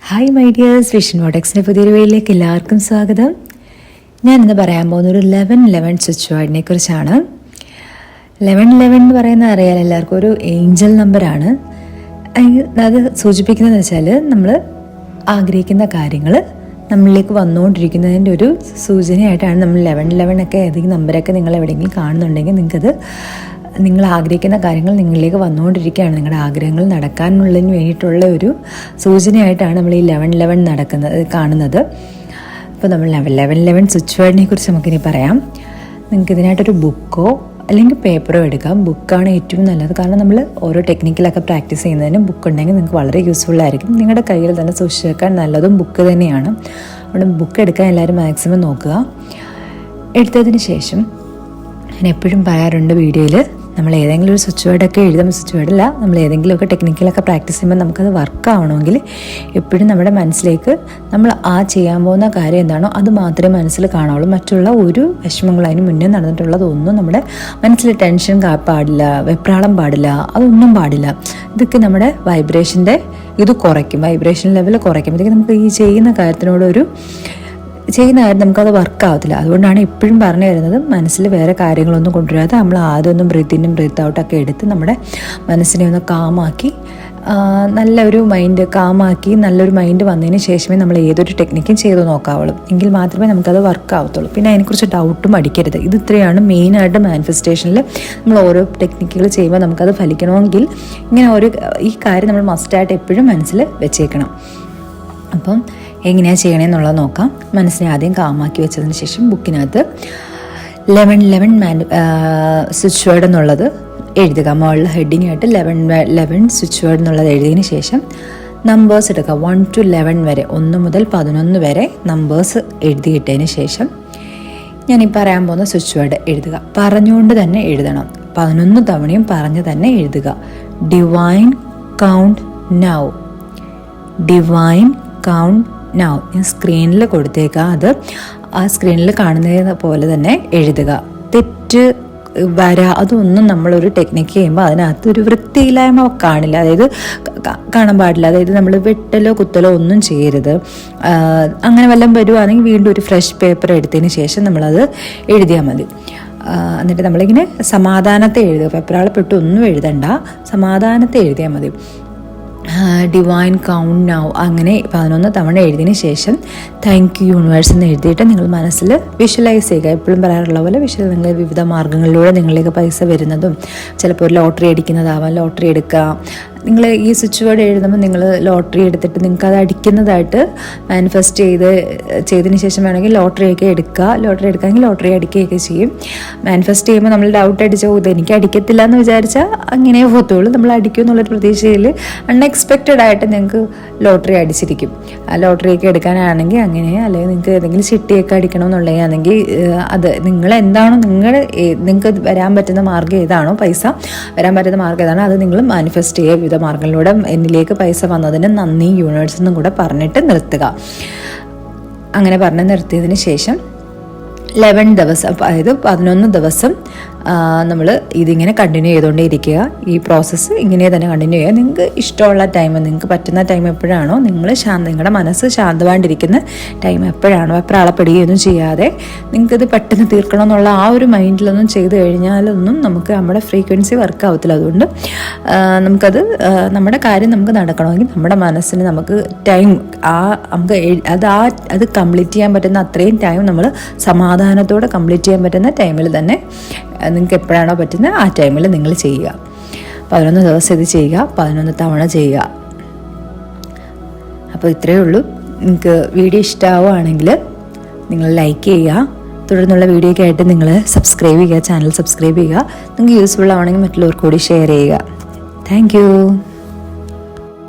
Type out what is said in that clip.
Hi my dears, vision വോടെക്സിൻ്റെ പുതിയൊരു വീഡിയോയിലേക്ക് എല്ലാവർക്കും സ്വാഗതം. ഞാനിന്ന് പറയാൻ പോകുന്ന ഒരു 1111 സ്വിച്ച് വേർഡിനെ കുറിച്ചാണ്. 1111 എന്ന് പറയുന്നത് അറിയാൻ എല്ലാവർക്കും ഒരു ഏഞ്ചൽ നമ്പറാണ്. അത് സൂചിപ്പിക്കുന്നതെന്ന് വെച്ചാൽ നമ്മൾ ആഗ്രഹിക്കുന്ന കാര്യങ്ങൾ നമ്മളിലേക്ക് വന്നുകൊണ്ടിരിക്കുന്നതിൻ്റെ ഒരു സൂചനയായിട്ടാണ് നമ്മൾ 1111 ഒക്കെ ഏതെങ്കിലും നമ്പരൊക്കെ നിങ്ങൾ എവിടെയെങ്കിലും കാണുന്നുണ്ടെങ്കിൽ നിങ്ങൾക്കത് നിങ്ങൾ ആഗ്രഹിക്കുന്ന കാര്യങ്ങൾ നിങ്ങളിലേക്ക് വന്നുകൊണ്ടിരിക്കുകയാണ്. നിങ്ങളുടെ ആഗ്രഹങ്ങൾ നടക്കാനുള്ളതിന് വേണ്ടിയിട്ടുള്ള ഒരു സൂചനയായിട്ടാണ് നമ്മൾ ഈ 1111 കാണുന്നത്. അപ്പോൾ നമ്മൾ 1111 സ്വിച്ച് വേർഡിനെ കുറിച്ച് നമുക്കിനി പറയാം. നിങ്ങൾക്ക് ഇതിനായിട്ടൊരു ബുക്കോ അല്ലെങ്കിൽ പേപ്പറോ എടുക്കാം. ബുക്കാണ് ഏറ്റവും നല്ലത്. കാരണം നമ്മൾ ഓരോ ടെക്നിക്കിലൊക്കെ പ്രാക്ടീസ് ചെയ്യുന്നതിന് ബുക്ക് ഉണ്ടെങ്കിൽ നിങ്ങൾക്ക് വളരെ യൂസ്ഫുൾ ആയിരിക്കും. നിങ്ങളുടെ കയ്യിൽ തന്നെ സൂക്ഷിച്ച് വെക്കാൻ നല്ലതും ബുക്ക് തന്നെയാണ്. അതുകൊണ്ട് ബുക്ക് എടുക്കാൻ എല്ലാവരും മാക്സിമം നോക്കുക. എടുത്തതിന് ശേഷം ഞാൻ എപ്പോഴും പറയാറുണ്ട് വീഡിയോയിൽ, നമ്മൾ ഏതെങ്കിലും ഒരു സ്വിച്ച് വേർഡൊക്കെ എഴുതുമ്പോൾ, സ്വിച്ച് വേർഡല്ല, നമ്മൾ ഏതെങ്കിലുമൊക്കെ ടെക്നിക്കലൊക്കെ പ്രാക്ടീസ് ചെയ്യുമ്പോൾ നമുക്കത് വർക്ക് ആവണമെങ്കിൽ എപ്പോഴും നമ്മുടെ മനസ്സിലേക്ക് നമ്മൾ ചെയ്യാൻ പോകുന്ന കാര്യം എന്താണോ അത് മാത്രമേ മനസ്സിൽ കാണുള്ളൂ. മറ്റുള്ള ഒരു വിഷമങ്ങളും അതിന് മുന്നേ നടന്നിട്ടുള്ളതൊന്നും നമ്മുടെ മനസ്സിൽ ടെൻഷൻ പാടില്ല, വെപ്രാളം പാടില്ല, അതൊന്നും പാടില്ല. ഇതൊക്കെ നമ്മുടെ വൈബ്രേഷൻ്റെ ഇത് കുറയ്ക്കും, വൈബ്രേഷൻ ലെവൽ കുറയ്ക്കുമ്പോഴത്തേക്ക് നമുക്ക് ഈ ചെയ്യുന്ന കാര്യത്തിനോടൊരു നമുക്കത് വർക്ക് ആവത്തില്ല. അതുകൊണ്ടാണ് എപ്പോഴും പറഞ്ഞു തരുന്നത്, മനസ്സിൽ വേറെ കാര്യങ്ങളൊന്നും കൊണ്ടുവരാതെ നമ്മൾ ആദ്യം ഒന്നും ബ്രീത്ത് ഇന്നും ബ്രീത്ത് ഔട്ടൊക്കെ എടുത്ത് നമ്മുടെ മനസ്സിനെ ഒന്ന് കാമാക്കി നല്ലൊരു നല്ലൊരു മൈൻഡ് വന്നതിന് ശേഷമേ നമ്മൾ ഏതൊരു ടെക്നിക്കും ചെയ്ത് നോക്കാവുള്ളൂ. എങ്കിൽ മാത്രമേ നമുക്കത് വർക്ക് ആവത്തുള്ളൂ. പിന്നെ അതിനെക്കുറിച്ച് ഡൗട്ടും അടിക്കരുത്. ഇത് ഇത്രയാണ് മെയിനായിട്ട് മാനിഫെസ്റ്റേഷനിൽ നമ്മൾ ഓരോ ടെക്നിക്കുകൾ ചെയ്യുമ്പോൾ നമുക്കത് ഫലിക്കണമെങ്കിൽ ഈ കാര്യം നമ്മൾ മസ്റ്റായിട്ട് എപ്പോഴും മനസ്സിൽ വെച്ചേക്കണം. അപ്പം എങ്ങനെയാണ് ചെയ്യണമെന്നുള്ളത് നോക്കാം. മനസ്സിനെ ആദ്യം കാമാക്കി വെച്ചതിന് ശേഷം ബുക്കിനകത്ത് 1111 സ്വിച്ച് വേർഡ് എന്നുള്ളത് എഴുതുക. മുകളിൽ ഹെഡിങ് ആയിട്ട് 1111 സ്വിച്ച് വേർഡ് എന്നുള്ളത് എഴുതിയതിന് ശേഷം നമ്പേഴ്സ് എടുക്കുക. 1 to 11 വരെ, 1 മുതൽ 11 വരെ നമ്പേഴ്സ് എഴുതിയിട്ടതിന് ശേഷം ഞാൻ ഈ പറയാൻ പോകുന്ന സ്വിച്ച് വേർഡ് എഴുതുക. പറഞ്ഞുകൊണ്ട് തന്നെ എഴുതണം. 11 തവണയും പറഞ്ഞ് തന്നെ എഴുതുക. Divine count now, divine count now. ഞാൻ സ്ക്രീനിൽ കൊടുത്തേക്കാം. അത് ആ സ്ക്രീനിൽ കാണുന്നത് പോലെ തന്നെ എഴുതുക. തെറ്റ് അതൊന്നും നമ്മളൊരു ടെക്നിക്ക് ചെയ്യുമ്പോൾ അതിനകത്ത് ഒരു വൃത്തിയില്ലായ്മ കാണില്ല, അതായത് കാണാൻ പാടില്ല. അതായത് നമ്മൾ വെട്ടലോ കുത്തലോ ഒന്നും ചെയ്യരുത്. അങ്ങനെ വല്ലതും വരുവാണെങ്കിൽ വീണ്ടും ഒരു ഫ്രഷ് പേപ്പർ എടുത്തതിന് ശേഷം നമ്മളത് എഴുതിയാൽ മതി. എന്നിട്ട് നമ്മളിങ്ങനെ സമാധാനത്തെ എഴുതുക. വെപ്രാളപ്പെട്ട് ഒന്നും എഴുതണ്ട, സമാധാനത്തെ എഴുതിയാൽ മതി. ഡിവൈൻ കൗണ്ട് നൗ അങ്ങനെ 11 തവണ എഴുതിയതിന് ശേഷം താങ്ക് യു യൂണിവേഴ്സ് എന്ന് എഴുതിയിട്ട് നിങ്ങൾ മനസ്സിൽ വിഷ്വലൈസ് ചെയ്യുക. എപ്പോഴും പറയാറുള്ള പോലെ നിങ്ങൾ വിവിധ മാർഗ്ഗങ്ങളിലൂടെ നിങ്ങളിലേക്ക് പൈസ വരുന്നതും, ചിലപ്പോൾ ഒരു ലോട്ടറി അടിക്കുന്നതാവാം, ലോട്ടറി എടുക്കുക. നിങ്ങൾ ഈ സ്വിച്ച് വേർഡ് എഴുതുമ്പോൾ നിങ്ങൾ ലോട്ടറി എടുത്തിട്ട് നിങ്ങൾക്ക് അത് അടിക്കുന്നതായിട്ട് മാനിഫെസ്റ്റ് ചെയ്തതിന് ശേഷം വേണമെങ്കിൽ ലോട്ടറിയൊക്കെ എടുക്കുക. ലോട്ടറി എടുക്കാമെങ്കിൽ ലോട്ടറി അടിക്കുകയൊക്കെ ചെയ്യും. മാനിഫെസ്റ്റ് ചെയ്യുമ്പോൾ നമ്മൾ ഡൗട്ട് അടിച്ച് ഇത് എനിക്ക് അടിക്കത്തില്ല എന്ന് വിചാരിച്ചാൽ അങ്ങനെ പോകത്തുള്ളൂ. നമ്മൾ അടിക്കും എന്നുള്ളൊരു പ്രതീക്ഷയിൽ അൺഎക്സ്പെക്റ്റഡ് ആയിട്ട് നിങ്ങൾക്ക് ലോട്ടറി അടിച്ചിരിക്കും. ആ ലോട്ടറിയൊക്കെ എടുക്കാനാണെങ്കിൽ അങ്ങനെ, അല്ലെങ്കിൽ നിങ്ങൾക്ക് ഏതെങ്കിലും ചിട്ടിയൊക്കെ അടിക്കണമെന്നുണ്ടെങ്കിൽ അത് നിങ്ങളെന്താണോ നിങ്ങൾക്ക് വരാൻ പറ്റുന്ന മാർഗ്ഗം ഏതാണോ, പൈസ വരാൻ പറ്റുന്ന മാർഗ്ഗം ഏതാണോ അത് നിങ്ങൾ മാനിഫെസ്റ്റ് ചെയ്യുക. മാർഗ്ഗങ്ങളിലൂടെ എന്നിലേക്ക് പൈസ വന്നതിന് നന്ദി യൂണിവേഴ്സ് എന്നും കൂടെ പറഞ്ഞിട്ട് നിർത്തുക. അങ്ങനെ പറഞ്ഞ് നിർത്തിയതിന് ശേഷം 11 ദിവസം, അതായത് 11 ദിവസം നമ്മൾ ഇതിങ്ങനെ കണ്ടിന്യൂ ചെയ്തുകൊണ്ടേ ഇരിക്കുക. ഈ പ്രോസസ്സ് ഇങ്ങനെ തന്നെ കണ്ടിന്യൂ ചെയ്യുക. നിങ്ങൾക്ക് ഇഷ്ടമുള്ള ടൈം, നിങ്ങൾക്ക് പറ്റുന്ന ടൈം എപ്പോഴാണോ, നിങ്ങളുടെ മനസ്സ് ശാന്തമായിട്ടിരിക്കുന്ന ടൈം എപ്പോഴാണോ, വെപ്രാളപ്പെടുകയൊന്നും ചെയ്യാതെ നിങ്ങൾക്കിത് പെട്ടെന്ന് തീർക്കണം എന്നുള്ള ആ ഒരു മൈൻഡിലൊന്നും ചെയ്ത് കഴിഞ്ഞാലൊന്നും നമുക്ക് നമ്മുടെ ഫ്രീക്വൻസി വർക്ക് ആവത്തില്ല. അതുകൊണ്ട് നമുക്കത് നമ്മുടെ കാര്യം നമുക്ക് നടക്കണമെങ്കിൽ നമ്മുടെ മനസ്സിന് നമുക്ക് ടൈം അത് കംപ്ലീറ്റ് ചെയ്യാൻ പറ്റുന്ന അത്രയും ടൈം നമ്മൾ സമാധാനത്തോടെ കംപ്ലീറ്റ് ചെയ്യാൻ പറ്റുന്ന ടൈമിൽ തന്നെ നിങ്ങൾക്ക് എപ്പോഴാണോ പറ്റുന്നത് ആ ടൈമിൽ നിങ്ങൾ ചെയ്യുക. 11 ദിവസം ഇത് ചെയ്യുക, 11 തവണ ചെയ്യുക. അപ്പോൾ ഇത്രയേ ഉള്ളൂ. നിങ്ങൾക്ക് വീഡിയോ ഇഷ്ടമാവുകയാണെങ്കിൽ നിങ്ങൾ ലൈക്ക് ചെയ്യുക. തുടർന്നുള്ള വീഡിയോയ്ക്ക് ആയിട്ട് നിങ്ങൾ സബ്സ്ക്രൈബ് ചെയ്യുക, ചാനൽ സബ്സ്ക്രൈബ് ചെയ്യുക. നിങ്ങൾക്ക് യൂസ്ഫുൾ ആവണമെങ്കിൽ മറ്റുള്ളവർക്ക് കൂടി ഷെയർ ചെയ്യുക. താങ്ക്